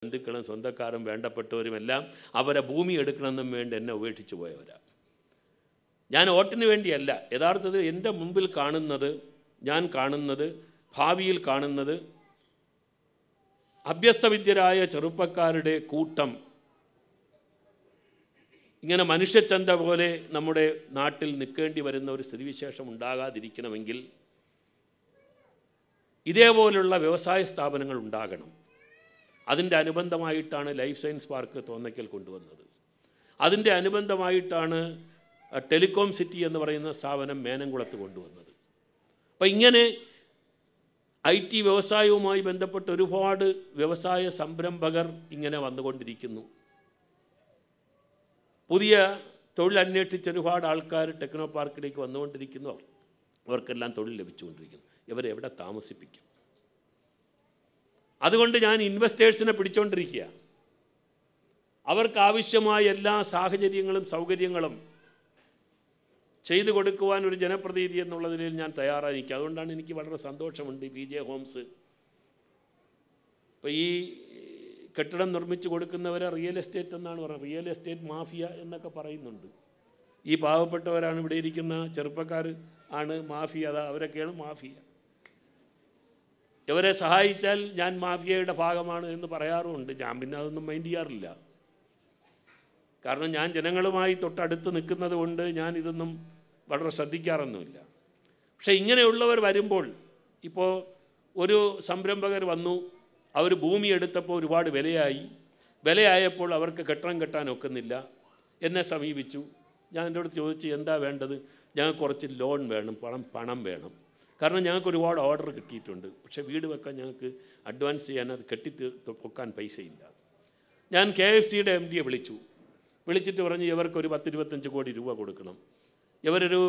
ബന്ധുക്കളും സ്വന്തക്കാരും വേണ്ടപ്പെട്ടവരുമെല്ലാം അവരെ ഭൂമി എടുക്കണമെന്നും വേണ്ടി എന്നെ ഉപേക്ഷിച്ച് പോയവരാണ്. ഞാൻ വോട്ടിന് വേണ്ടിയല്ല, യഥാർത്ഥത്തിൽ എൻ്റെ മുമ്പിൽ കാണുന്നത്, ഞാൻ കാണുന്നത്, ഭാവിയിൽ കാണുന്നത് അഭ്യസ്തവിദ്യരായ ചെറുപ്പക്കാരുടെ കൂട്ടം ഇങ്ങനെ മനുഷ്യച്ചന്ത പോലെ നമ്മുടെ നാട്ടിൽ നിൽക്കേണ്ടി വരുന്ന ഒരു സ്ഥിതിവിശേഷം ഉണ്ടാകാതിരിക്കണമെങ്കിൽ ഇതേപോലുള്ള വ്യവസായ സ്ഥാപനങ്ങൾ ഉണ്ടാകണം. അതിൻ്റെ അനുബന്ധമായിട്ടാണ് ലൈഫ് സയൻസ് പാർക്ക് തോന്നയ്ക്കൽ കൊണ്ടുവന്നത്. അതിൻ്റെ അനുബന്ധമായിട്ടാണ് ടെലികോം സിറ്റി എന്ന് പറയുന്ന സ്ഥാപനം മേനംകുളത്ത് കൊണ്ടുവന്നത്. അപ്പം ഇങ്ങനെ IT വ്യവസായവുമായി ബന്ധപ്പെട്ട് ഒരുപാട് വ്യവസായ സംരംഭകർ ഇങ്ങനെ വന്നുകൊണ്ടിരിക്കുന്നു. പുതിയ തൊഴിൽ അന്വേഷിച്ച് ഒരുപാട് ആൾക്കാർ ടെക്നോ പാർക്കിലേക്ക് വന്നുകൊണ്ടിരിക്കുന്നു. അവർക്കെല്ലാം തൊഴിൽ ലഭിച്ചുകൊണ്ടിരിക്കുന്നു. ഇവരെവിടെ താമസിപ്പിക്കും? അതുകൊണ്ട് ഞാൻ ഇൻവെസ്റ്റേഴ്സിനെ പിടിച്ചുകൊണ്ടിരിക്കുക. അവർക്കാവശ്യമായ എല്ലാ സാഹചര്യങ്ങളും സൗകര്യങ്ങളും ചെയ്തു കൊടുക്കുവാൻ ഒരു ജനപ്രതിനിധി എന്നുള്ള നിലയിൽ ഞാൻ തയ്യാറായിരിക്കുക. അതുകൊണ്ടാണ് എനിക്ക് വളരെ സന്തോഷമുണ്ട് PJ ഹോംസ് ഇപ്പോൾ ഈ കെട്ടിടം നിർമ്മിച്ച് കൊടുക്കുന്നവരെ റിയൽ എസ്റ്റേറ്റ് എന്നാണ് പറയുന്നത്. റിയൽ എസ്റ്റേറ്റ് മാഫിയ എന്നൊക്കെ പറയുന്നുണ്ട്. ഈ പാവപ്പെട്ടവരാണ് ഇവിടെ ഇരിക്കുന്ന ചെറുപ്പക്കാർ ആണ് മാഫിയ. അവരൊക്കെയാണ് മാഫിയ. ഇവരെ സഹായിച്ചാൽ ഞാൻ മാഫിയയുടെ ഭാഗമാണ് എന്ന് പറയാറുമുണ്ട്. ഞാൻ പിന്നെ അതൊന്നും മൈൻഡ് ചെയ്യാറില്ല. കാരണം ഞാൻ ജനങ്ങളുമായി തൊട്ടടുത്ത് നിൽക്കുന്നത് കൊണ്ട് ഞാൻ ഇതൊന്നും വളരെ ശ്രദ്ധിക്കാറൊന്നുമില്ല. പക്ഷേ ഇങ്ങനെയുള്ളവർ വരുമ്പോൾ, ഇപ്പോൾ ഒരു സംരംഭകർ വന്നു, അവർ ഭൂമി എടുത്തപ്പോൾ ഒരുപാട് വിലയായപ്പോൾ അവർക്ക് കെട്ടിടം കെട്ടാൻ ഒക്കുന്നില്ല. എന്നെ സമീപിച്ചു. ഞാൻ എൻ്റെ അടുത്ത് ചോദിച്ചു, എന്താ വേണ്ടത്? ഞങ്ങൾക്ക് കുറച്ച് ലോൺ വേണം, പണം വേണം. കാരണം ഞങ്ങൾക്ക് ഒരുപാട് ഓർഡർ കിട്ടിയിട്ടുണ്ട്. പക്ഷേ വീട് വെക്കാൻ ഞങ്ങൾക്ക് അഡ്വാൻസ് ചെയ്യാൻ, അത് പൊക്കാൻ പൈസയില്ല. ഞാൻ KFCയുടെ MDയെ വിളിച്ചിട്ട് പറഞ്ഞ് ഇവർക്കൊരു 10-25 കോടി രൂപ കൊടുക്കണം. ഇവരൊരു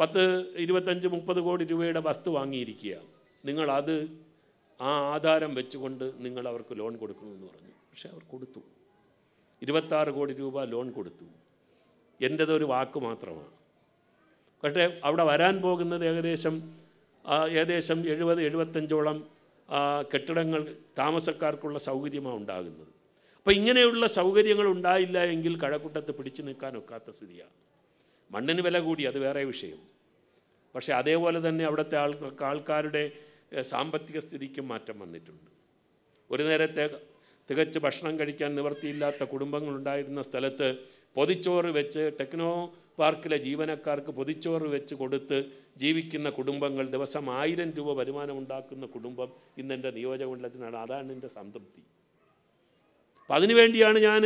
10-25-30 കോടി രൂപയുടെ വസ്തു വാങ്ങിയിരിക്കുക. നിങ്ങളത് ആ ആധാരം വെച്ചുകൊണ്ട് നിങ്ങൾ അവർക്ക് ലോൺ കൊടുക്കണമെന്ന് പറഞ്ഞു. പക്ഷേ അവർ കൊടുത്തു. 26 കോടി രൂപ ലോൺ കൊടുത്തു. എൻ്റെതൊരു വാക്ക് മാത്രമാണ്. പക്ഷേ അവിടെ വരാൻ പോകുന്നത് ഏകദേശം 70-75ഓളം കെട്ടിടങ്ങൾ താമസക്കാർക്കുള്ള സൗകര്യമാണ് ഉണ്ടാകുന്നത്. അപ്പോൾ ഇങ്ങനെയുള്ള സൗകര്യങ്ങൾ ഉണ്ടായില്ല എങ്കിൽ കഴക്കൂട്ടത്ത് പിടിച്ചു നിൽക്കാനൊക്കാത്ത സ്ഥിതിയാണ്. മണ്ണിന് വില കൂടി, അത് വേറെ വിഷയം. പക്ഷേ അതേപോലെ തന്നെ അവിടുത്തെ ആൾക്കാരുടെ സാമ്പത്തിക സ്ഥിതിക്കും മാറ്റം വന്നിട്ടുണ്ട്. ഒരു നേരത്തെ തികച്ച് ഭക്ഷണം കഴിക്കാൻ നിവൃത്തിയില്ലാത്ത കുടുംബങ്ങളുണ്ടായിരുന്ന സ്ഥലത്ത് പൊതിച്ചോറ് വെച്ച് ടെക്നോ പാർക്കിലെ ജീവനക്കാർക്ക് പൊതിച്ചോറ് വെച്ച് കൊടുത്ത് ജീവിക്കുന്ന കുടുംബങ്ങൾ, ദിവസം 1000 രൂപ വരുമാനം ഉണ്ടാക്കുന്ന കുടുംബം ഇന്നെൻ്റെ നിയോജകമണ്ഡലത്തിനാണ്. അതാണ് എൻ്റെ സംതൃപ്തി. അപ്പം അതിനുവേണ്ടിയാണ് ഞാൻ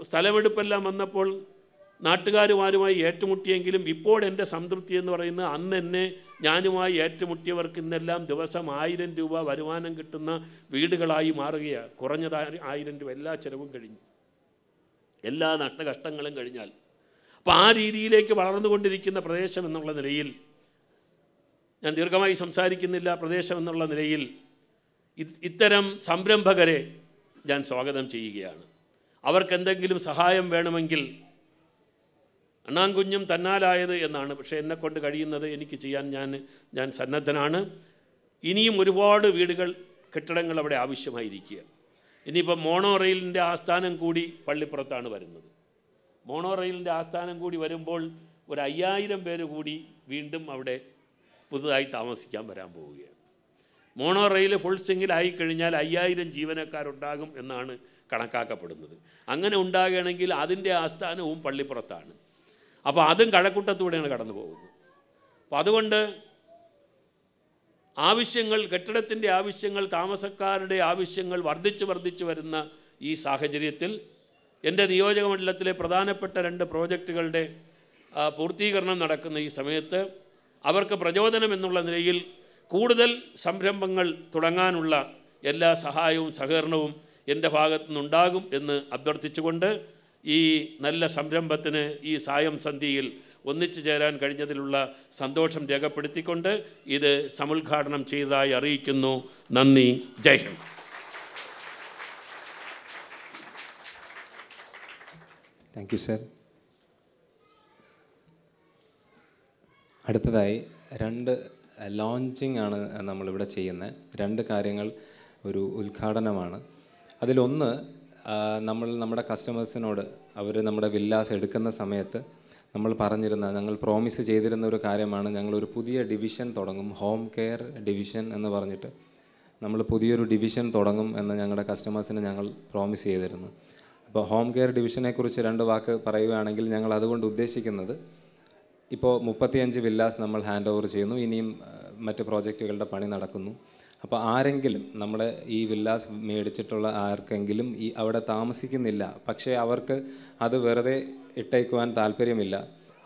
സ്ഥലമെടുപ്പെല്ലാം വന്നപ്പോൾ നാട്ടുകാരുമാരുമായി ഏറ്റുമുട്ടിയെങ്കിലും ഇപ്പോൾ എൻ്റെ സംതൃപ്തി എന്ന് പറയുന്നത് അന്ന് എന്നെ ഞാനുമായി ഏറ്റുമുട്ടിയവർക്ക് ഇന്നെല്ലാം ദിവസം 1000 രൂപ വരുമാനം കിട്ടുന്ന വീടുകളായി മാറുകയാണ്. കുറഞ്ഞത് 1000 രൂപ, എല്ലാ ചിലവും കഴിഞ്ഞു, എല്ലാ നഷ്ടകഷ്ടങ്ങളും കഴിഞ്ഞാൽ. അപ്പോൾ ആ രീതിയിലേക്ക് വളർന്നുകൊണ്ടിരിക്കുന്ന പ്രദേശം എന്നുള്ള നിലയിൽ, ഞാൻ ദീർഘമായി സംസാരിക്കുന്നില്ല, പ്രദേശം എന്നുള്ള നിലയിൽ ഇത്തരം സംരംഭകരെ ഞാൻ സ്വാഗതം ചെയ്യുകയാണ്. അവർക്കെന്തെങ്കിലും സഹായം വേണമെങ്കിൽ അണ്ണാൻകുഞ്ഞും തന്നാലായത് എന്നാണ്. പക്ഷേ എന്നെക്കൊണ്ട് കഴിയുന്നത് എനിക്ക് ചെയ്യാൻ ഞാൻ സന്നദ്ധനാണ്. ഇനിയും ഒരുപാട് കെട്ടിടങ്ങൾ അവിടെ ആവശ്യമായിരിക്കുക. ഇനിയിപ്പോൾ മോണോ റെയിലിൻ്റെ ആസ്ഥാനം കൂടി പള്ളിപ്പുറത്താണ് വരുന്നത്. മോണോ റെയിലിൻ്റെ ആസ്ഥാനം കൂടി വരുമ്പോൾ ഒരു 5000 പേര് കൂടി വീണ്ടും അവിടെ പുതുതായി താമസിക്കാൻ വരാൻ പോവുകയാണ്. മോണോ റെയിൽ ഫുൾ സിംഗിലായി കഴിഞ്ഞാൽ 5000 ജീവനക്കാരുണ്ടാകും എന്നാണ് കണക്കാക്കപ്പെടുന്നത്. അങ്ങനെ ഉണ്ടാകുകയാണെങ്കിൽ അതിൻ്റെ ആസ്ഥാനവും പള്ളിപ്പുറത്താണ്. അപ്പോൾ അതും കഴക്കൂട്ടത്തൂടെയാണ് കടന്നു പോകുന്നത്. അപ്പോൾ അതുകൊണ്ട് കെട്ടിടത്തിൻ്റെ ആവശ്യങ്ങൾ, താമസക്കാരുടെ ആവശ്യങ്ങൾ വർദ്ധിച്ചു വരുന്ന ഈ സാഹചര്യത്തിൽ എൻ്റെ നിയോജകമണ്ഡലത്തിലെ പ്രധാനപ്പെട്ട 2 പ്രോജക്റ്റുകളുടെ പൂർത്തീകരണം നടക്കുന്ന ഈ സമയത്ത് അവർക്ക് പ്രചോദനം എന്നുള്ള നിലയിൽ കൂടുതൽ സംരംഭങ്ങൾ തുടങ്ങാനുള്ള എല്ലാ സഹായവും സഹകരണവും എൻ്റെ ഭാഗത്തുനിന്നുണ്ടാകും എന്ന് അഭ്യർത്ഥിച്ചുകൊണ്ട് ഈ നല്ല സംരംഭത്തിന് ഈ സായം സന്ധ്യയിൽ ഒന്നിച്ചു ചേരാൻ കഴിഞ്ഞതിലുള്ള സന്തോഷം രേഖപ്പെടുത്തിക്കൊണ്ട് ഇത് സമുദ്ഘാടനം ചെയ്തതായി അറിയിക്കുന്നു. നന്ദി. ജയ് ഹിന്ദ്. Thank you sir. അടുത്തതായി 2 ലോഞ്ചിങ് ആണ് നമ്മളിവിടെ ചെയ്യുന്നത്. 2 കാര്യങ്ങൾ, ഒരു ഉദ്ഘാടനമാണ്. അതിലൊന്ന്, നമ്മൾ നമ്മുടെ കസ്റ്റമേഴ്സിനോട് അവർ നമ്മുടെ വില്ലാസ് എടുക്കുന്ന സമയത്ത് നമ്മൾ പറഞ്ഞിരുന്ന, ഞങ്ങൾ പ്രോമിസ് ചെയ്തിരുന്ന ഒരു കാര്യമാണ്, ഞങ്ങളൊരു പുതിയ ഡിവിഷൻ തുടങ്ങും, ഹോം കെയർ ഡിവിഷൻ എന്ന് പറഞ്ഞിട്ട് നമ്മൾ പുതിയൊരു ഡിവിഷൻ തുടങ്ങും എന്ന് ഞങ്ങളുടെ കസ്റ്റമേഴ്സിന് ഞങ്ങൾ പ്രോമിസ് ചെയ്തിരുന്നു. അപ്പോൾ ഹോം കെയർ ഡിവിഷനെക്കുറിച്ച് 2 വാക്ക് പറയുകയാണെങ്കിൽ, ഞങ്ങൾ അതുകൊണ്ട് ഉദ്ദേശിക്കുന്നത്, ഇപ്പോൾ 35 വില്ലാസ് നമ്മൾ ഹാൻഡ് ഓവർ ചെയ്യുന്നു, ഇനിയും മറ്റ് പ്രോജക്റ്റുകളുടെ പണി നടക്കുന്നു. അപ്പോൾ ആരെങ്കിലും നമ്മുടെ ഈ വില്ലാസ് മേടിച്ചിട്ടുള്ള ആർക്കെങ്കിലും അവിടെ താമസിക്കുന്നില്ല, പക്ഷേ അവർക്ക് അത് വെറുതെ ഇട്ടേക്കുവാൻ താല്പര്യമില്ല,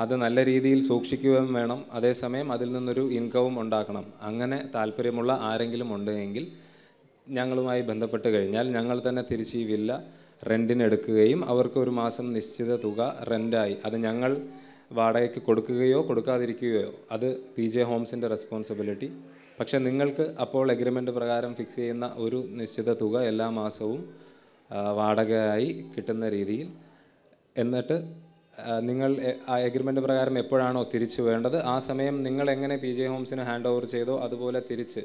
അത് നല്ല രീതിയിൽ സൂക്ഷിക്കുകയും വേണം, അതേസമയം അതിൽ നിന്നൊരു ഇൻകവും ഉണ്ടാക്കണം, അങ്ങനെ താല്പര്യമുള്ള ആരെങ്കിലും ഉണ്ടെങ്കിൽ ഞങ്ങളുമായി ബന്ധപ്പെട്ട് കഴിഞ്ഞാൽ ഞങ്ങൾ തന്നെ തിരിച്ച് ഈ വില്ല റെൻറ്റിന് എടുക്കുകയും അവർക്ക് ഒരു മാസം നിശ്ചിത തുക റെൻറ്റായി, അത് ഞങ്ങൾ വാടകയ്ക്ക് കൊടുക്കുകയോ കൊടുക്കാതിരിക്കുകയോ അത് PJ ഹോംസിൻ്റെ റെസ്പോൺസിബിലിറ്റി. പക്ഷേ നിങ്ങൾക്ക് അപ്പോൾ എഗ്രിമെൻ്റ് പ്രകാരം ഫിക്സ് ചെയ്യുന്ന ഒരു നിശ്ചിത തുക എല്ലാ മാസവും വാടകയായി കിട്ടുന്ന രീതിയിൽ, എന്നിട്ട് നിങ്ങൾ ആ എഗ്രിമെൻ്റ് പ്രകാരം എപ്പോഴാണോ തിരിച്ചു വേണ്ടത് ആ സമയം നിങ്ങൾ എങ്ങനെ PJ ഹോംസിന് ഹാൻഡ് ഓവർ ചെയ്തോ അതുപോലെ തിരിച്ച്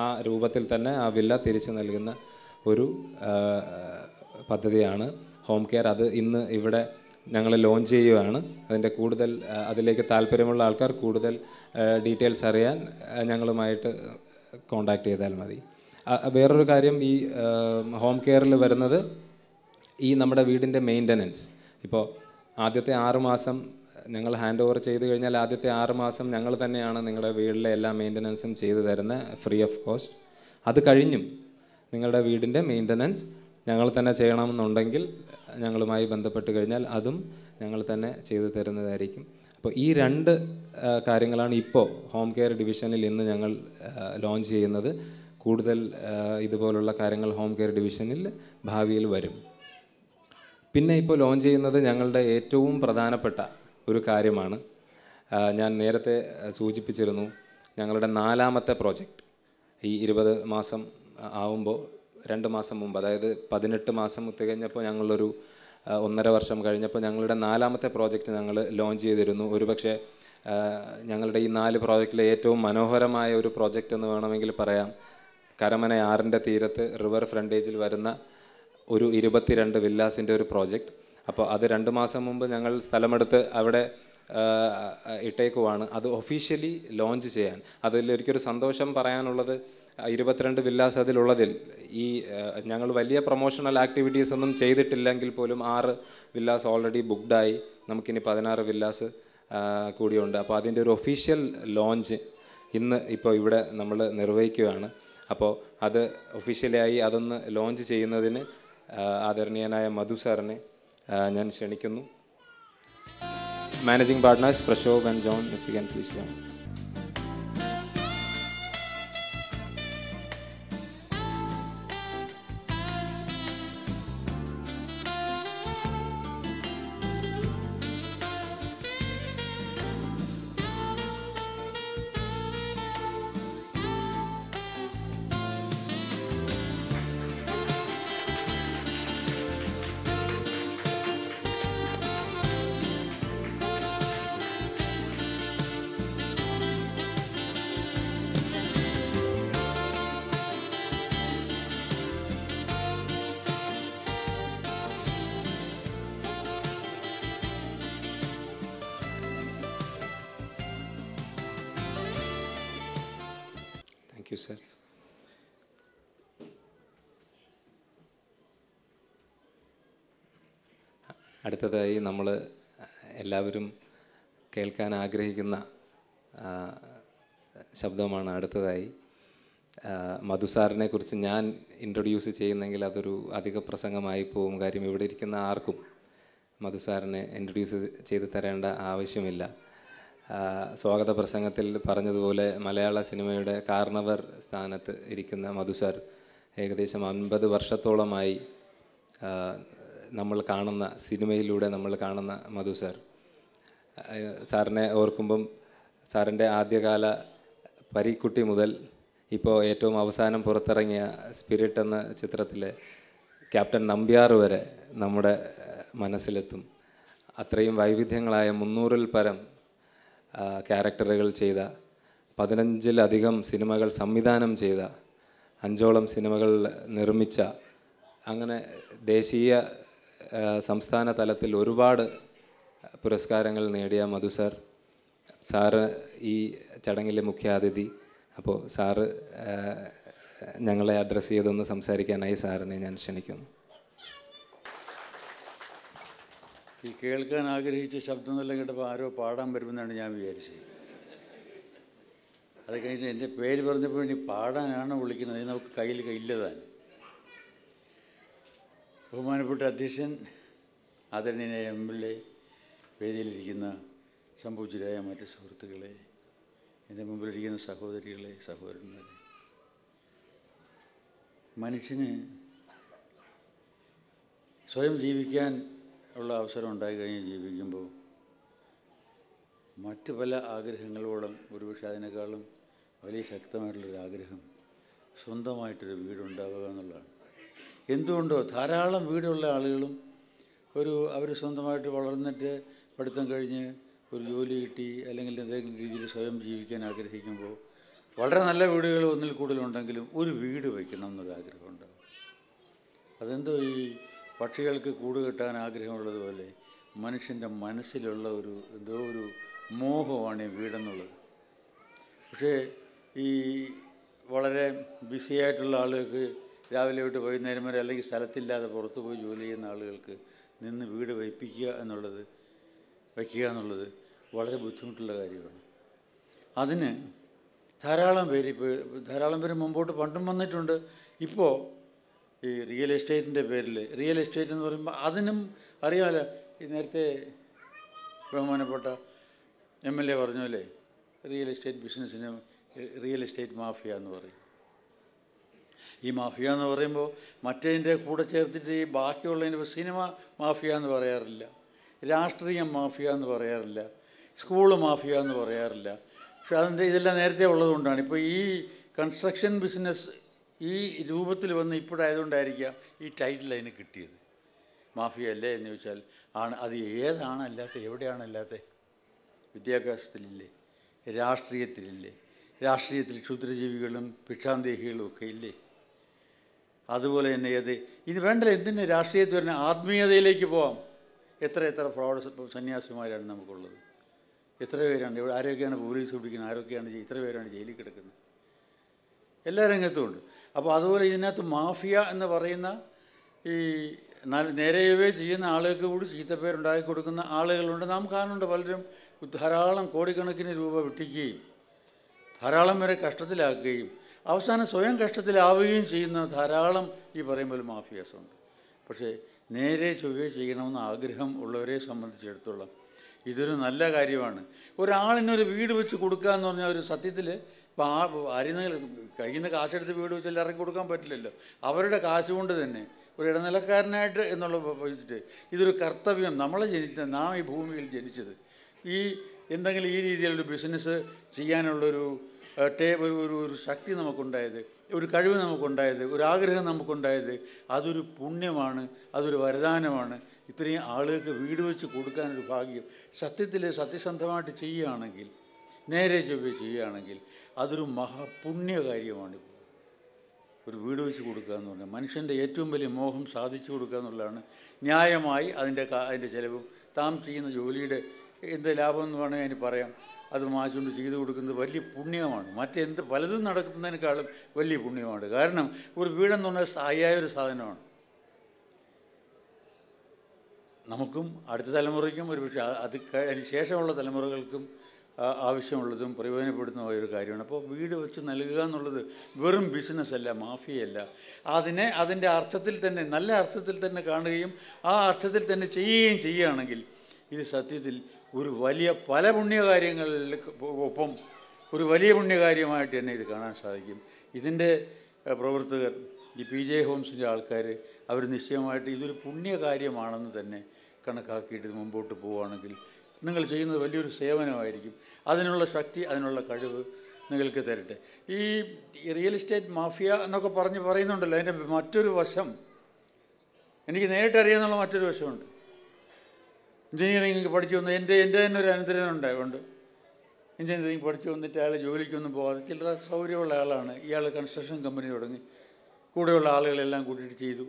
ആ രൂപത്തിൽ തന്നെ ആ വില്ല തിരിച്ചു നൽകുന്ന ഒരു പദ്ധതിയാണ് ഹോം കെയർ. അത് ഇന്ന് ഇവിടെ ഞങ്ങൾ ലോഞ്ച് ചെയ്യുകയാണ്. അതിൻ്റെ കൂടുതൽ അതിലേക്ക് താല്പര്യമുള്ള ആൾക്കാർ കൂടുതൽ ഡീറ്റെയിൽസ് അറിയാൻ ഞങ്ങളുമായിട്ട് കോണ്ടാക്ട് ചെയ്താൽ മതി. വേറൊരു കാര്യം, ഈ ഹോം കെയറിൽ വരുന്നത് ഈ നമ്മുടെ വീടിൻ്റെ മെയിൻ്റനൻസ്. ഇപ്പോൾ ആദ്യത്തെ 6 മാസം ഞങ്ങൾ ഹാൻഡ് ഓവർ ചെയ്ത് കഴിഞ്ഞാൽ ആദ്യത്തെ 6 മാസം ഞങ്ങൾ തന്നെയാണ് നിങ്ങളുടെ വീട്ടിലെ എല്ലാ മെയിൻ്റനൻസും ചെയ്തു തരുന്നത്, ഫ്രീ ഓഫ് കോസ്റ്റ്. അത് കഴിഞ്ഞും നിങ്ങളുടെ വീടിൻ്റെ മെയിൻ്റനൻസ് ഞങ്ങൾ തന്നെ ചെയ്യണമെന്നുണ്ടെങ്കിൽ ഞങ്ങളുമായി ബന്ധപ്പെട്ട് കഴിഞ്ഞാൽ അതും ഞങ്ങൾ തന്നെ ചെയ്തു തരുന്നതായിരിക്കും. അപ്പോൾ ഈ 2 കാര്യങ്ങളാണ് ഇപ്പോൾ ഹോം കെയർ ഡിവിഷനിൽ ഇന്ന് ഞങ്ങൾ ലോഞ്ച് ചെയ്യുന്നത്. കൂടുതൽ ഇതുപോലുള്ള കാര്യങ്ങൾ ഹോം കെയർ ഡിവിഷനിൽ ഭാവിയിൽ വരും. പിന്നെ ഇപ്പോൾ ലോഞ്ച് ചെയ്യുന്നത് ഞങ്ങളുടെ ഏറ്റവും പ്രധാനപ്പെട്ട ഒരു കാര്യമാണ്. ഞാൻ നേരത്തെ സൂചിപ്പിച്ചിരുന്നു, ഞങ്ങളുടെ 4ാമത്തെ പ്രോജക്റ്റ് ഈ 20 മാസം ആവുമ്പോൾ 2 മാസം മുമ്പ്, അതായത് 18 മാസം തികഞ്ഞപ്പോൾ, ഞങ്ങളൊരു 1.5 വർഷം കഴിഞ്ഞപ്പോൾ ഞങ്ങളുടെ 4ാമത്തെ പ്രോജക്റ്റ് ഞങ്ങൾ ലോഞ്ച് ചെയ്തിരുന്നു. ഒരുപക്ഷെ ഞങ്ങളുടെ ഈ 4 പ്രോജക്റ്റിലെ ഏറ്റവും മനോഹരമായ ഒരു പ്രോജക്റ്റ് എന്ന് വേണമെങ്കിൽ പറയാം. കരമന 6ൻ്റെ തീരത്ത് റിവർ ഫ്രണ്ടേജിൽ വരുന്ന ഒരു 22 വില്ലാസിൻ്റെ ഒരു പ്രോജക്റ്റ്. അപ്പോൾ അത് 2 മാസം മുമ്പ് ഞങ്ങൾ സ്ഥലമെടുത്ത് അവിടെ ഇട്ടേക്കുവാണ്. അത് ഒഫീഷ്യലി ലോഞ്ച് ചെയ്യാൻ, അതിൽ എനിക്കൊരു സന്തോഷം പറയാനുള്ളത്, 22 വില്ലാസ് അതിലുള്ളതിൽ ഈ ഞങ്ങൾ വലിയ പ്രൊമോഷണൽ ആക്ടിവിറ്റീസ് ഒന്നും ചെയ്തിട്ടില്ലെങ്കിൽ പോലും 6 വില്ലാസ് ഓൾറെഡി ബുക്ക്ഡായി. നമുക്കിനി 16 വില്ലാസ് കൂടിയുണ്ട്. അപ്പോൾ അതിൻ്റെ ഒരു ഒഫീഷ്യൽ ലോഞ്ച് ഇന്ന് ഇപ്പോൾ ഇവിടെ നമ്മൾ നിർവഹിക്കുകയാണ്. അപ്പോൾ അത് ഒഫീഷ്യലായി അതൊന്ന് ലോഞ്ച് ചെയ്യുന്നതിന് ആദരണീയനായ മധു സാറിനെ ഞാൻ ക്ഷണിക്കുന്നു. Managing partners Prashobh and John, if you can please John. Thank you, sir. അടുത്തതായി നമ്മൾ എല്ലാവരും കേൾക്കാൻ ആഗ്രഹിക്കുന്ന ശബ്ദമാണ് അടുത്തതായി. മധു സാറിനെ കുറിച്ച് ഞാൻ ഇൻട്രൊഡ്യൂസ് ചെയ്യുന്നെങ്കിൽ അതൊരു അധിക പ്രസംഗമായി പോകും. കാര്യം ഇവിടെ ഇരിക്കുന്ന ആർക്കും മധു സാറിനെ ഇൻട്രൊഡ്യൂസ് ചെയ്ത് തരേണ്ട ആവശ്യമില്ല. സ്വാഗത പ്രസംഗത്തിൽ പറഞ്ഞതുപോലെ മലയാള സിനിമയുടെ കാർണവർ സ്ഥാനത്ത് ഇരിക്കുന്ന മധു സാർ ഏകദേശം 50 വർഷത്തോളമായി നമ്മൾ കാണുന്ന സിനിമയിലൂടെ നമ്മൾ കാണുന്ന മധു സാർ. സാറിനെ ഓർക്കുമ്പം സാറിൻ്റെ ആദ്യകാല പരീക്കുട്ടി മുതൽ ഇപ്പോൾ ഏറ്റവും അവസാനം പുറത്തിറങ്ങിയ സ്പിരിറ്റ് എന്ന ചിത്രത്തിലെ ക്യാപ്റ്റൻ നമ്പ്യാർ വരെ നമ്മുടെ മനസ്സിലെത്തും. അത്രയും വൈവിധ്യങ്ങളായ 300-ൽ പരം ക്യാരക്ടറുകൾ ചെയ്ത, 15-ലധികം സിനിമകൾ സംവിധാനം ചെയ്ത, 5ഓളം സിനിമകൾ നിർമ്മിച്ച അങ്ങനെ ദേശീയ സംസ്ഥാന തലത്തിൽ ഒരുപാട് പുരസ്കാരങ്ങൾ നേടിയ മധു സാറ് ഈ ചടങ്ങിലെ മുഖ്യാതിഥി. അപ്പോൾ സാറ് ഞങ്ങളെ അഡ്രസ്സ് ചെയ്തൊന്ന് സംസാരിക്കാനായി സാറിനെ ഞാൻ ക്ഷണിക്കുന്നു. ഈ കേൾക്കാൻ ആഗ്രഹിച്ച ശബ്ദമെല്ലാം കേട്ടപ്പോൾ ആരോ പാടാൻ വരുമെന്നാണ് ഞാൻ വിചാരിച്ചത്. അത് കഴിഞ്ഞിട്ട് എൻ്റെ പേര് പറഞ്ഞപ്പോൾ ഇനി പാടാനാണ് വിളിക്കുന്നത്, അത് നമുക്ക് കയ്യിൽ ഇല്ലതാൻ. ബഹുമാനപ്പെട്ട അധ്യക്ഷൻ, ആദരണീയനായ MLA, വേദിയിലിരിക്കുന്ന സംപൂജ്യരായ മറ്റ് സുഹൃത്തുക്കളെ, എൻ്റെ മുമ്പിലിരിക്കുന്ന സഹോദരികളെ, സഹോദരന്മാരെ, മനുഷ്യന് സ്വയം ജീവിക്കാൻ ഉള്ള അവസരം ഉണ്ടായിക്കഴിഞ്ഞ് ജീവിക്കുമ്പോൾ മറ്റ് പല ആഗ്രഹങ്ങളോടും ഒരുപക്ഷെ അതിനേക്കാളും വലിയ ശക്തമായിട്ടുള്ളൊരാഗ്രഹം സ്വന്തമായിട്ടൊരു വീടുണ്ടാവുക എന്നുള്ളതാണ്. എന്തുകൊണ്ടോ ധാരാളം വീടുള്ള ആളുകളും അവർ സ്വന്തമായിട്ട് വളർന്നിട്ട് പഠിത്തം കഴിഞ്ഞ് ഒരു ജോലി കിട്ടി അല്ലെങ്കിൽ എന്തെങ്കിലും രീതിയിൽ സ്വയം ജീവിക്കാൻ ആഗ്രഹിക്കുമ്പോൾ വളരെ നല്ല വീടുകൾ ഒന്നിൽ കൂടുതലുണ്ടെങ്കിലും ഒരു വീട് വയ്ക്കണം എന്നൊരാഗ്രഹം ഉണ്ടാകും. അതെന്തോ ഈ പക്ഷികൾക്ക് കൂട് കെട്ടാൻ ആഗ്രഹമുള്ളതുപോലെ മനുഷ്യൻ്റെ മനസ്സിലുള്ള എന്തോ ഒരു മോഹമാണ് ഈ വീടെന്നുള്ളത്. പക്ഷേ ഈ വളരെ ബിസിയായിട്ടുള്ള ആളുകൾക്ക് രാവിലെ തൊട്ട് വൈകുന്നേരം വരെ അല്ലെങ്കിൽ സ്ഥലത്തില്ലാതെ പുറത്ത് പോയി ജോലി ചെയ്യുന്ന ആളുകൾക്ക് നിന്ന് വീട് വയ്ക്കുക എന്നുള്ളത് വളരെ ബുദ്ധിമുട്ടുള്ള കാര്യമാണ്. അതിന് ധാരാളം പേര് മുമ്പോട്ട് പണ്ടും വന്നിട്ടുണ്ട്. ഇപ്പോൾ ഈ റിയൽ എസ്റ്റേറ്റിൻ്റെ പേരിൽ, റിയൽ എസ്റ്റേറ്റ് എന്ന് പറയുമ്പോൾ അതിനും അറിയാമല്ലോ, ഈ നേരത്തെ ബഹുമാനപ്പെട്ട MLA പറഞ്ഞല്ലേ, റിയൽ എസ്റ്റേറ്റ് ബിസിനസ്സിന് റിയൽ എസ്റ്റേറ്റ് മാഫിയ എന്ന് പറയും. ഈ മാഫിയ എന്ന് പറയുമ്പോൾ മറ്റേതിൻ്റെ കൂടെ ചേർത്തിട്ട് ഈ ബാക്കിയുള്ളതിന് സിനിമ മാഫിയ എന്ന് പറയാറില്ല, രാഷ്ട്രീയം മാഫിയ എന്ന് പറയാറില്ല, സ്കൂള് മാഫിയ എന്ന് പറയാറില്ല. പക്ഷെ അതിൻ്റെ ഇതെല്ലാം നേരത്തെ ഉള്ളതുകൊണ്ടാണ് ഇപ്പോൾ ഈ കൺസ്ട്രക്ഷൻ ബിസിനസ് ഈ രൂപത്തിൽ വന്ന് ഇപ്പോഴായതുകൊണ്ടായിരിക്കാം ഈ ടൈറ്റിൽ അതിന് കിട്ടിയത്. മാഫിയ അല്ലേ എന്ന് ചോദിച്ചാൽ ആണ്. അത് ഏതാണ് അല്ലാത്ത, എവിടെയാണ് അല്ലാത്ത? വിദ്യാഭ്യാസത്തിലില്ലേ, രാഷ്ട്രീയത്തിലില്ലേ, രാഷ്ട്രീയത്തിൽ ക്ഷുദ്രജീവികളും ഭിക്ഷാന്തേഹികളും ഒക്കെ ഇല്ലേ? അതുപോലെ തന്നെ ഇത് വേണ്ടല്ലോ, എന്തിന് രാഷ്ട്രീയത്തിൽ തന്നെ ആത്മീയതയിലേക്ക് പോവാം. എത്ര ഫ്രോഡ് സന്യാസിമാരാണ് നമുക്കുള്ളത്, എത്ര പേരാണ് ഇവിടെ, ആരൊക്കെയാണ് പോലീസ് പിടിക്കുന്നത്, ആരൊക്കെയാണ് ഇത്ര പേരാണ് ജയിലിൽ കിടക്കുന്നത്, എല്ലാ രംഗത്തും ഉണ്ട്. അപ്പോൾ അതുപോലെ ഇതിനകത്ത് മാഫിയ എന്ന് പറയുന്ന ഈ നേരെയവേ ചെയ്യുന്ന ആളുകൾക്ക് കൂടി ചീത്തപ്പേരുണ്ടാക്കി കൊടുക്കുന്ന ആളുകളുണ്ട്. നാം കാണുന്നുണ്ട്, പലരും ധാരാളം കോടിക്കണക്കിന് രൂപ വെട്ടിക്കുകയും ധാരാളം പേരെ കഷ്ടത്തിലാക്കുകയും അവസാനം സ്വയം കഷ്ടത്തിലാവുകയും ചെയ്യുന്ന ധാരാളം ഈ പറയുമ്പോൾ മാഫിയാസുണ്ട്. പക്ഷേ നേരെ ചൊവ്വേ ചെയ്യണമെന്ന് ആഗ്രഹം ഉള്ളവരെ സംബന്ധിച്ചിടത്തോളം ഇതൊരു നല്ല കാര്യമാണ്. ഒരാളിനൊരു വീട് വെച്ച് കൊടുക്കുക എന്ന് പറഞ്ഞാൽ ഒരു സത്യത്തിൽ ഇപ്പോൾ ആരും കയ്യിൽ നിന്ന് കാശെടുത്ത് വീട് വെച്ചാൽ ഇറക്കി കൊടുക്കാൻ പറ്റില്ലല്ലോ. അവരുടെ കാശ് കൊണ്ട് തന്നെ ഒരു ഇടനിലക്കാരനായിട്ട് എന്നുള്ള വെച്ചിട്ട് ഇതൊരു കർത്തവ്യം. നാം ഈ ഭൂമിയിൽ ജനിച്ചത് ഈ എന്തെങ്കിലും ഈ രീതിയിലൊരു ബിസിനസ് ചെയ്യാനുള്ളൊരു ഒരു ശക്തി നമുക്കുണ്ടായത്, ഒരു കഴിവ് നമുക്കുണ്ടായത്, ഒരു ആഗ്രഹം നമുക്കുണ്ടായത്, അതൊരു പുണ്യമാണ്, അതൊരു വരദാനമാണ്. ഇത്രയും ആളുകൾക്ക് വീട് വെച്ച് കൊടുക്കാനൊരു ഭാഗ്യം സത്യസന്ധമായിട്ട് ചെയ്യുകയാണെങ്കിൽ, നേരെ ചൊവ്വേ ചെയ്യുകയാണെങ്കിൽ അതൊരു മഹാപുണ്യ കാര്യമാണ്. ഒരു വീട് വെച്ച് കൊടുക്കുക എന്ന് പറഞ്ഞാൽ മനുഷ്യൻ്റെ ഏറ്റവും വലിയ മോഹം സാധിച്ചു കൊടുക്കുക എന്നുള്ളതാണ്. ന്യായമായി അതിൻ്റെ ചിലവും താൻ ചെയ്യുന്ന ജോലിയുടെ എന്ത് ലാഭം എന്ന് വേണമെങ്കിൽ അതിന് പറയാം, അത് മാച്ചുകൊണ്ട് ചെയ്തു കൊടുക്കുന്നത് വലിയ പുണ്യമാണ്. പലതും നടക്കുന്നതിനേക്കാളും വലിയ പുണ്യമാണ്. കാരണം ഒരു വീടെന്ന് പറഞ്ഞാൽ സ്ഥായിയായ ഒരു സാധനമാണ്. നമുക്കും അടുത്ത തലമുറയ്ക്കും ഒരുപക്ഷെ അതിന് ശേഷമുള്ള തലമുറകൾക്കും ആവശ്യമുള്ളതും പ്രയോജനപ്പെടുന്നതുമായ ഒരു കാര്യമാണ്. അപ്പോൾ വീട് വെച്ച് നൽകുക എന്നുള്ളത് വെറും ബിസിനസ്സല്ല, മാഫിയല്ല. അതിൻ്റെ അർത്ഥത്തിൽ തന്നെ, നല്ല അർത്ഥത്തിൽ തന്നെ കാണുകയും ആ അർത്ഥത്തിൽ തന്നെ ചെയ്യുകയും ചെയ്യുകയാണെങ്കിൽ ഇത് സത്യത്തിൽ ഒരു വലിയ പല പുണ്യകാര്യങ്ങളിലൊപ്പം ഒരു വലിയ പുണ്യകാര്യമായിട്ട് തന്നെ ഇത് കാണാൻ സാധിക്കും. ഇതിൻ്റെ പ്രവർത്തകർ, ഈ PJ ഹോംസിൻ്റെ ആൾക്കാർ, അവർ നിശ്ചയമായിട്ട് ഇതൊരു പുണ്യകാര്യമാണെന്ന് തന്നെ കണക്കാക്കിയിട്ട് മുമ്പോട്ട് പോവുകയാണെങ്കിൽ നിങ്ങൾ ചെയ്യുന്നത് വലിയൊരു സേവനമായിരിക്കും. അതിനുള്ള ശക്തി, അതിനുള്ള കഴിവ് നിങ്ങൾക്ക് തരട്ടെ. ഈ റിയൽ എസ്റ്റേറ്റ് മാഫിയ എന്നൊക്കെ പറയുന്നുണ്ടല്ലോ, അതിൻ്റെ മറ്റൊരു വശം എനിക്ക് നേരിട്ടറിയാമെന്നുള്ള മറ്റൊരു വശമുണ്ട്. എഞ്ചിനീയറിംഗ് പഠിച്ചു വന്ന് എൻ്റെ തന്നെ ഒരു അനുദരനം ഉണ്ടായതുകൊണ്ട് എഞ്ചിനീയറിംഗ് പഠിച്ചു വന്നിട്ട് അയാൾ ജോലിക്കൊന്നും പോകാതെ ചില്ലറ സൗകര്യമുള്ള ആളാണ്. ഇയാൾ കൺസ്ട്രക്ഷൻ കമ്പനി തുടങ്ങി, കൂടെയുള്ള ആളുകളെല്ലാം കൂട്ടിയിട്ട് ചെയ്തു.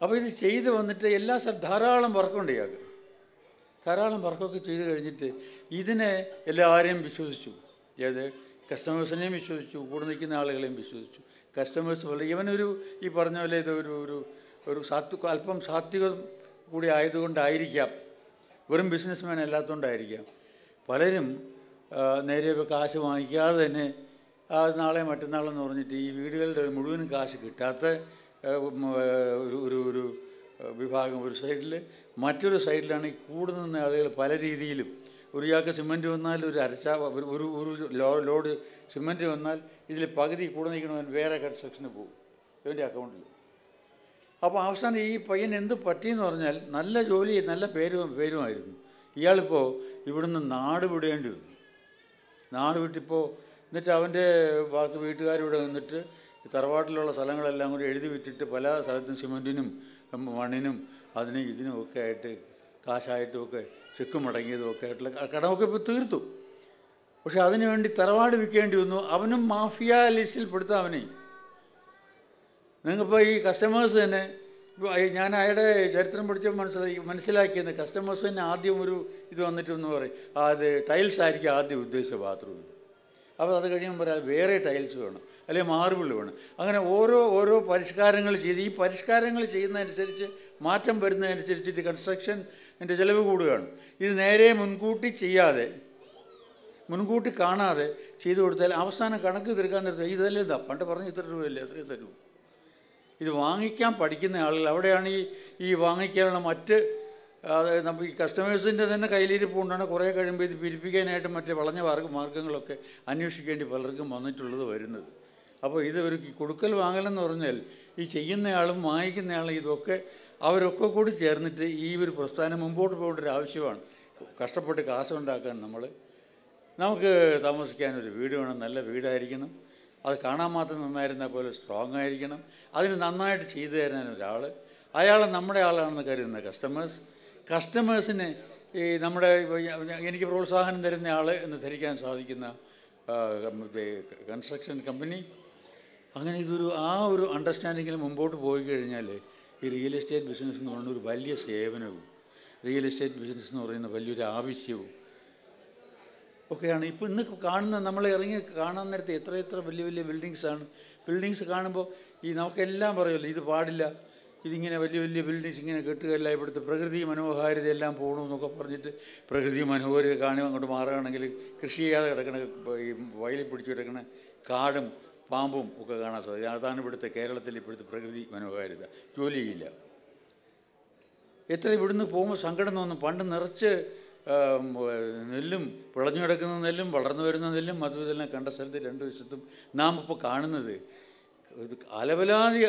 അപ്പോൾ ഇത് ചെയ്ത് വന്നിട്ട് എല്ലാ ധാരാളം വർക്കുണ്ട് ഇയാൾക്ക്. ധാരാളം വർക്കൊക്കെ ചെയ്ത് കഴിഞ്ഞിട്ട് ഇതിനെ എല്ലാവരെയും വിശ്വസിച്ചു. ഏത് കസ്റ്റമേഴ്സിനെയും വിശ്വസിച്ചു, കൂടെ നിൽക്കുന്ന ആളുകളെയും വിശ്വസിച്ചു. കസ്റ്റമേഴ്സ് പോലെ ഇവനൊരു ഈ പറഞ്ഞ പോലെ ഇത് ഒരു അല്പം സാത്വികം കൂടി ആയതുകൊണ്ടായിരിക്കാം, വെറും ബിസിനസ്മാൻ അല്ലാത്തതുകൊണ്ടായിരിക്കാം പലരും നേരെ കാശ് വാങ്ങിക്കാതെ തന്നെ നാളെ മറ്റന്നാളെന്ന് പറഞ്ഞിട്ട് ഈ വീടുകളുടെ മുഴുവൻ കാശ് കിട്ടാത്ത ഒരു വിഭാഗം ഒരു സൈഡിൽ, മറ്റൊരു സൈഡിലാണ് ഈ കൂടെ നിന്ന ആളുകൾ പല രീതിയിലും. ഒരു ചാക്ക് സിമൻറ്റ് വന്നാൽ ഒരു ലോഡ് സിമൻറ്റ് വന്നാൽ ഇതിൽ പകുതി കൂടെ നിൽക്കണവൻ വേറെ കൺസ്ട്രക്ഷന് പോകും ഇവൻ്റെ അക്കൗണ്ടിൽ. അപ്പോൾ അവസാനം ഈ പയ്യൻ എന്ത് പറ്റിയെന്ന് പറഞ്ഞാൽ നല്ല ജോലി, നല്ല പേരുമായിരുന്നു. ഇയാളിപ്പോൾ ഇവിടുന്ന് നാട് വിടേണ്ടി വന്നു. നാട് വിട്ടിപ്പോൾ എന്നിട്ട് അവൻ്റെ ബാക്കി വീട്ടുകാരിവിടെ നിന്നിട്ട് തറവാട്ടിലുള്ള സ്ഥലങ്ങളെല്ലാം കൂടി എഴുതി വിറ്റിട്ട് പല സ്ഥലത്തും സിമൻറ്റിനും മണ്ണിനും അതിനും ഇതിനും ഒക്കെ ആയിട്ട് കാശായിട്ടുമൊക്കെ ചെക്ക് മടങ്ങിയതും ഒക്കെ ആയിട്ടുള്ള കടമൊക്കെ ഇപ്പോൾ തീർത്തു. പക്ഷെ അതിനു വേണ്ടി തറവാട് വിൽക്കേണ്ടി വന്നു. അവനും മാഫിയ ലിസ്റ്റിൽ പെടുത്താം അവനെ. നിങ്ങൾക്കിപ്പോൾ ഈ കസ്റ്റമേഴ്സ് തന്നെ, ഞാൻ അയാളുടെ ചരിത്രം പഠിച്ച മനസ്സിലാക്കിയത് കസ്റ്റമേഴ്സ് തന്നെ ആദ്യം ഒരു ഇത് വന്നിട്ടെന്ന് പറയും, അത് ടൈൽസ് ആയിരിക്കും ആദ്യം ഉദ്ദേശിച്ച ബാത്റൂമിൽ. അപ്പോൾ അത് കഴിയുമ്പോൾ പറയാം വേറെ ടൈൽസ് വേണം, അല്ലെങ്കിൽ മാർബിൾ വേണം. അങ്ങനെ ഓരോ പരിഷ്കാരങ്ങൾ ചെയ്ത് ഈ പരിഷ്കാരങ്ങൾ ചെയ്യുന്നതനുസരിച്ച് മാറ്റം വരുന്നതനുസരിച്ചിട്ട് കൺസ്ട്രക്ഷൻ്റെ ചിലവ് കൂടുകയാണ്. ഇത് നേരെ മുൻകൂട്ടി ചെയ്യാതെ, മുൻകൂട്ടി കാണാതെ ചെയ്തു കൊടുത്താൽ അവസാനം കണക്ക് തീർക്കാൻ നിർത്തുക. ഇതല്ലേ ഇതാ പണ്ട് പറഞ്ഞ് ഇത്ര രൂപയല്ലേ, എത്രയും തരൂ. ഇത് വാങ്ങിക്കാൻ പഠിക്കുന്ന ആളുകൾ അവിടെയാണ് ഈ വാങ്ങിക്കാനുള്ള മറ്റ് നമുക്ക് ഈ കസ്റ്റമേഴ്സിൻ്റെ തന്നെ കയ്യിലിരിപ്പുകൊണ്ടാണ് കുറേ കഴിയുമ്പോൾ ഇത് പിരിപ്പിക്കാനായിട്ട് മറ്റേ വളഞ്ഞ മാർഗ്ഗങ്ങളൊക്കെ അന്വേഷിക്കേണ്ടി പലർക്കും വന്നിട്ടുള്ളത് വരുന്നത്. അപ്പോൾ ഇത് ഒരു കൊടുക്കൽ വാങ്ങലെന്ന് പറഞ്ഞാൽ ഈ ചെയ്യുന്നയാളും വാങ്ങിക്കുന്നയാളും ഇതൊക്കെ അവരൊക്കെ കൂടി ചേർന്നിട്ട് ഈ ഒരു പ്രസ്ഥാനം മുമ്പോട്ട് പോകേണ്ട ഒരു ആവശ്യമാണ്. കഷ്ടപ്പെട്ട് കാശുണ്ടാക്കാൻ നമുക്ക് താമസിക്കാനൊരു വീട് വേണം, നല്ല വീടായിരിക്കണം, അത് കാണാൻ മാത്രം നന്നായിരുന്നാൽ പോലെ സ്ട്രോങ് ആയിരിക്കണം, അതിന് നന്നായിട്ട് ചെയ്തു തരാൻ ഒരാൾ, അയാൾ നമ്മുടെ ആളാണെന്ന് കരുതുന്ന കസ്റ്റമേഴ്സിന് ഈ നമ്മുടെ എനിക്ക് പ്രോത്സാഹനം തരുന്ന ആൾ എന്ന് ധരിക്കാൻ സാധിക്കുന്ന കൺസ്ട്രക്ഷൻ കമ്പനി. അങ്ങനെ ഒരു അണ്ടർസ്റ്റാൻഡിങ്ങിൽ മുമ്പോട്ട് പോയി കഴിഞ്ഞാൽ ഈ റിയൽ എസ്റ്റേറ്റ് ബിസിനസ് എന്ന് പറയുന്ന ഒരു വലിയ സേവനവും റിയൽ എസ്റ്റേറ്റ് ബിസിനസ് എന്ന് പറയുന്ന വലിയൊരു ആവശ്യവും ഒക്കെയാണ്. ഇപ്പോൾ ഇന്ന് കാണുന്ന നമ്മൾ ഇറങ്ങി കാണാൻ നേരത്തെ എത്ര വലിയ ബിൽഡിങ്സ് കാണുമ്പോൾ നമുക്കെല്ലാം പറയുമല്ലോ ഇത് പാടില്ല, ഇതിങ്ങനെ വലിയ ബിൽഡിങ്സ് ഇങ്ങനെ കെട്ടുകയല്ല, ഇവിടുത്തെ പ്രകൃതി മനോഹാരിത എല്ലാം പോകണമെന്നൊക്കെ പറഞ്ഞിട്ട് പ്രകൃതി മനോഹാരിത കാണും അങ്ങോട്ട് മാറുകയാണെങ്കിൽ കൃഷി ചെയ്യാതെ കിടക്കണ ഈ വയലിൽ പിടിച്ച് കിടക്കണ കാടും പാമ്പും ഒക്കെ കാണാൻ സാധിക്കും. അതാണ് ഇവിടുത്തെ കേരളത്തിൽ ഇപ്പോഴത്തെ പ്രകൃതി മനോഹാരിത. ജോലി ചെയ്യില്ല. എത്ര ഇവിടുന്ന് പോകുമ്പോൾ സങ്കടം തോന്നും. പണ്ട് നിറച്ച് നെല്ലും വിളഞ്ഞു കിടക്കുന്ന നെല്ലും വളർന്നു വരുന്ന നെല്ലും അതും കണ്ട സ്ഥലത്ത് രണ്ട് വശത്തും നാം ഇപ്പോൾ കാണുന്നത് അലവലാതി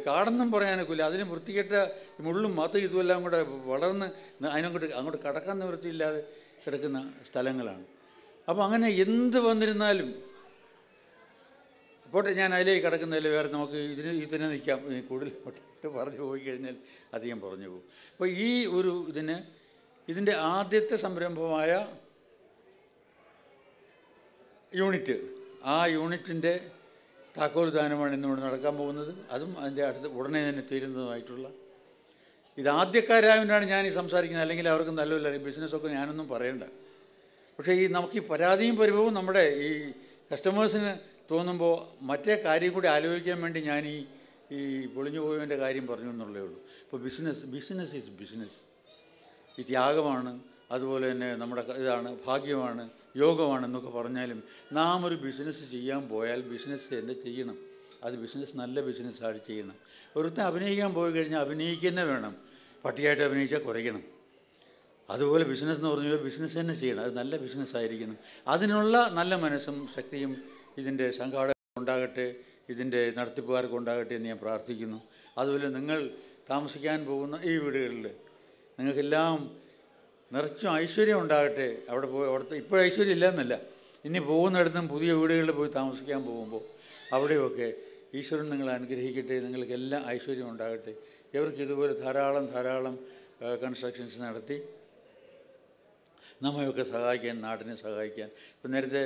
കാടെന്നും പറയാനൊക്കില്ല. അതിന് വൃത്തികെട്ട മുള്ളും മത്തും ഇതുമെല്ലാം കൂടെ വളർന്ന് അങ്ങോട്ട് കടക്കാൻ നിവൃത്തിയില്ലാതെ കിടക്കുന്ന സ്ഥലങ്ങളാണ്. അപ്പോൾ അങ്ങനെ എന്ത് വന്നിരുന്നാലും പോട്ടെ, ഞാൻ അതിലേക്ക് കിടക്കുന്നതിൽ വേറെ നമുക്ക് ഇതിനെ നിൽക്കാം. കൂടുതൽ പറഞ്ഞു പോയി കഴിഞ്ഞാൽ അധികം പറഞ്ഞു പോകും. അപ്പോൾ ഈ ഇതിൻ്റെ ആദ്യത്തെ സംരംഭമായ യൂണിറ്റ്, ആ യൂണിറ്റിൻ്റെ താക്കോൽദാനമാണ് ഇന്നിവിടെ നടക്കാൻ പോകുന്നത്. അതും അതിൻ്റെ ഉടനെ തന്നെ തീരുന്നതുമായിട്ടുള്ള ഇത് ആദ്യക്കാരായതുകൊണ്ടാണ് ഞാൻ ഈ സംസാരിക്കുന്നത്. അല്ലെങ്കിൽ അവർക്ക് നല്ലതല്ല ബിസിനസ്സൊക്കെ ഞാനൊന്നും പറയണ്ട. പക്ഷേ നമുക്ക് ഈ പരാതിയും പരിഭവവും നമ്മുടെ ഈ കസ്റ്റമേഴ്സിന് തോന്നുമ്പോൾ മറ്റേ കാര്യം കൂടി ആലോചിക്കാൻ വേണ്ടി ഞാൻ ഈ പൊളിഞ്ഞു പോയതിൻ്റെ കാര്യം പറഞ്ഞു എന്നുള്ളേ ഉള്ളൂ. ഇപ്പോൾ ബിസിനസ് ഈസ് ബിസിനസ്. ഈ ത്യാഗമാണ്, അതുപോലെ തന്നെ നമ്മുടെ ഇതാണ്, ഭാഗ്യമാണ്, യോഗമാണെന്നൊക്കെ പറഞ്ഞാലും നാം ഒരു ബിസിനസ് ചെയ്യാൻ പോയാൽ ബിസിനസ് തന്നെ ചെയ്യണം. അത് നല്ല ബിസിനസ്സായിട്ട് ചെയ്യണം. ഒരുത്തൻ അഭിനയിക്കാൻ പോയി കഴിഞ്ഞാൽ അഭിനയിക്കുക വേണം, പട്ടിയായിട്ട് അഭിനയിച്ചാൽ കുറയ്ക്കണം. അതുപോലെ ബിസിനസ് എന്ന് പറഞ്ഞാൽ ബിസിനസ് തന്നെ ചെയ്യണം, അത് നല്ല ബിസിനസ്സായിരിക്കണം. അതിനുള്ള നല്ല മനസ്സും ശക്തിയും ഇതിൻ്റെ സംഘാടകർക്ക് ഉണ്ടാകട്ടെ, ഇതിൻ്റെ നടത്തിപ്പുകാർക്ക് ഉണ്ടാകട്ടെ എന്ന് ഞാൻ പ്രാർത്ഥിക്കുന്നു. അതുപോലെ നിങ്ങൾ താമസിക്കാൻ പോകുന്ന ഈ വീടുകളിൽ നിങ്ങൾക്കെല്ലാം നിറച്ചും ഐശ്വര്യം ഉണ്ടാകട്ടെ. അവിടുത്തെ ഇപ്പോൾ ഐശ്വര്യം ഇല്ല എന്നല്ല, ഇനി പോകുന്നിടത്തും പുതിയ വീടുകളിൽ പോയി താമസിക്കാൻ പോകുമ്പോൾ അവിടെയൊക്കെ ഈശ്വരൻ നിങ്ങളെ അനുഗ്രഹിക്കട്ടെ, നിങ്ങൾക്കെല്ലാം ഐശ്വര്യം ഉണ്ടാകട്ടെ. ഇവർക്ക് ഇതുപോലെ ധാരാളം കൺസ്ട്രക്ഷൻസ് നടത്തി നമ്മയൊക്കെ സഹായിക്കാൻ, നാടിനെ സഹായിക്കാൻ. ഇപ്പം നേരത്തെ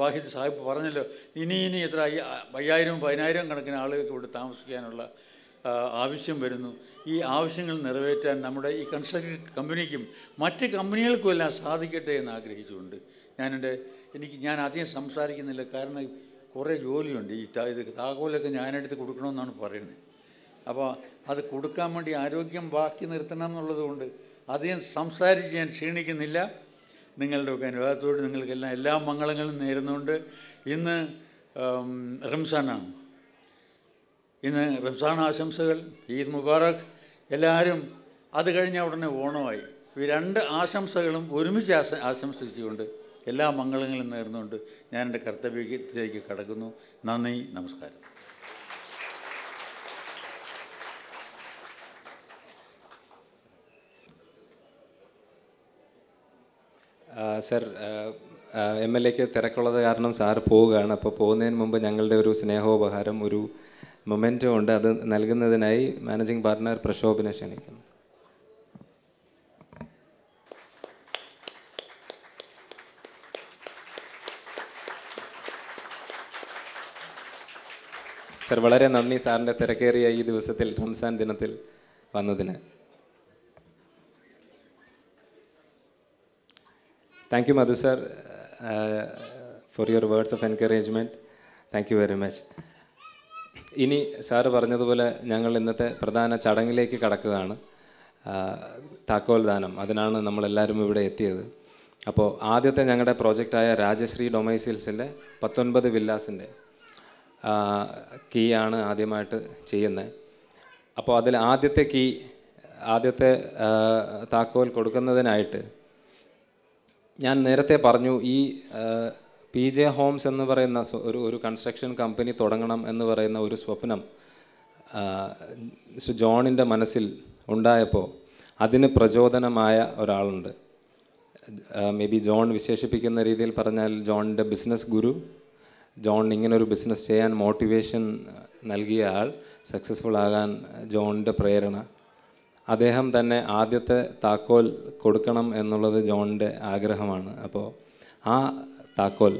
വാഹിദ് സാഹിബ് പറഞ്ഞല്ലോ, ഇനി എത്ര 5000-10,000 കണക്കിന് ആളുകൾക്ക് ഇവിടെ താമസിക്കാനുള്ള ആവശ്യം വരുന്നു. ഈ ആവശ്യങ്ങൾ നിറവേറ്റാൻ നമ്മുടെ ഈ കൺസ്ട്രക്ഷൻ കമ്പനിക്കും മറ്റ് കമ്പനികൾക്കും എല്ലാം സാധിക്കട്ടെ എന്ന് ആഗ്രഹിച്ചുകൊണ്ട് ഞാൻ അധികം സംസാരിക്കുന്നില്ല. കാരണം കുറേ ജോലിയുണ്ട്. ഇത് താക്കോലൊക്കെ ഞാനെടുത്ത് കൊടുക്കണമെന്നാണ് പറയുന്നത്. അപ്പോൾ അത് കൊടുക്കാൻ വേണ്ടി ആരോഗ്യം ബാക്കി നിർത്തണം എന്നുള്ളത് കൊണ്ട് അധികം സംസാരിച്ച് ഞാൻ ക്ഷീണിക്കുന്നില്ല. നിങ്ങളുടെയൊക്കെ അനുവാദത്തോട് നിങ്ങൾക്കെല്ലാം എല്ലാ മംഗളങ്ങളും നേരുന്നുകൊണ്ട് ഇന്ന് റംസാനാണ്. ഇന്ന് റംസാൻ ആശംസകൾ, ഈദ് മുബാറക്. എല്ലാവരും അത് കഴിഞ്ഞ ഉടനെ ഓണമായി. ഈ രണ്ട് ആശംസകളും ഒരുമിച്ച് ആശംസിച്ചുകൊണ്ട് എല്ലാ മംഗളങ്ങളും നേർന്നുകൊണ്ട് ഞാൻ എൻ്റെ കർത്തവ്യത്തിലേക്ക് കടക്കുന്നു. നന്ദി, നമസ്കാരം. സർ, MLAക്ക് തിരക്കുള്ളത് കാരണം സാറ് പോവുകയാണ്. അപ്പോൾ പോകുന്നതിന് മുമ്പ് ഞങ്ങളുടെ ഒരു സ്നേഹോപഹാരം, ഒരു മൊമെൻറ്റോ ഉണ്ട്. അത് നൽകുന്നതിനായി മാനേജിംഗ് പാർട്ട്ണർ പ്രശോഭിനെ ക്ഷണിക്കുന്നു. സർ, വളരെ നന്ദി സാറിൻ്റെ തിരക്കേറിയ ഈ ദിവസത്തിൽ, റംസാൻ ദിനത്തിൽ വന്നതിന്. Thank you, Madhu sir, for your words of encouragement. Thank you very much. ഇനി സാറ് പറഞ്ഞതുപോലെ ഞങ്ങൾ ഇന്നത്തെ പ്രധാന ചടങ്ങിലേക്ക് കടക്കുകയാണ്. താക്കോൽ ദാനം, അതിനാണ് നമ്മളെല്ലാവരും ഇവിടെ എത്തിയത്. അപ്പോൾ ആദ്യത്തെ ഞങ്ങളുടെ പ്രോജക്റ്റായ രാജശ്രീ ഡൊമൈസിൽസിൻ്റെ 19 വില്ലാസിൻ്റെ കീ ആണ് ആദ്യമായിട്ട് ചെയ്യുന്നത്. അപ്പോൾ അതിൽ ആദ്യത്തെ താക്കോൽ കൊടുക്കുന്നതിനായിട്ട് ഞാൻ നേരത്തെ പറഞ്ഞു, ഈ PJ ഹോംസ് എന്ന് പറയുന്ന ഒരു കൺസ്ട്രക്ഷൻ കമ്പനി തുടങ്ങണം എന്ന് പറയുന്ന ഒരു സ്വപ്നം മിസ്റ്റർ ജോണിൻ്റെ മനസ്സിൽ ഉണ്ടായപ്പോൾ അതിന് പ്രചോദനമായ ഒരാളുണ്ട്. മേ ബി ജോൺ വിശേഷിപ്പിക്കുന്ന രീതിയിൽ പറഞ്ഞാൽ ജോണിൻ്റെ ബിസിനസ് ഗുരു, ജോൺ ഇങ്ങനൊരു ബിസിനസ് ചെയ്യാൻ മോട്ടിവേഷൻ നൽകിയ ആൾ, സക്സസ്ഫുൾ ആകാൻ ജോണിൻ്റെ പ്രേരണ. അദ്ദേഹം തന്നെ ആദ്യത്തെ താക്കോൽ കൊടുക്കണം എന്നുള്ളത് ജോണിൻ്റെ ആഗ്രഹമാണ്. അപ്പോൾ ആ താക്കോൽ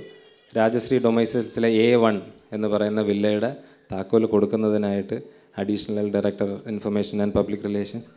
രാജശ്രീ ഡൊമൈസിൽസിലെ A1 എന്ന് പറയുന്ന വില്ലയുടെ താക്കോൽ കൊടുക്കുന്നതിനായിട്ട് additional director information and public relations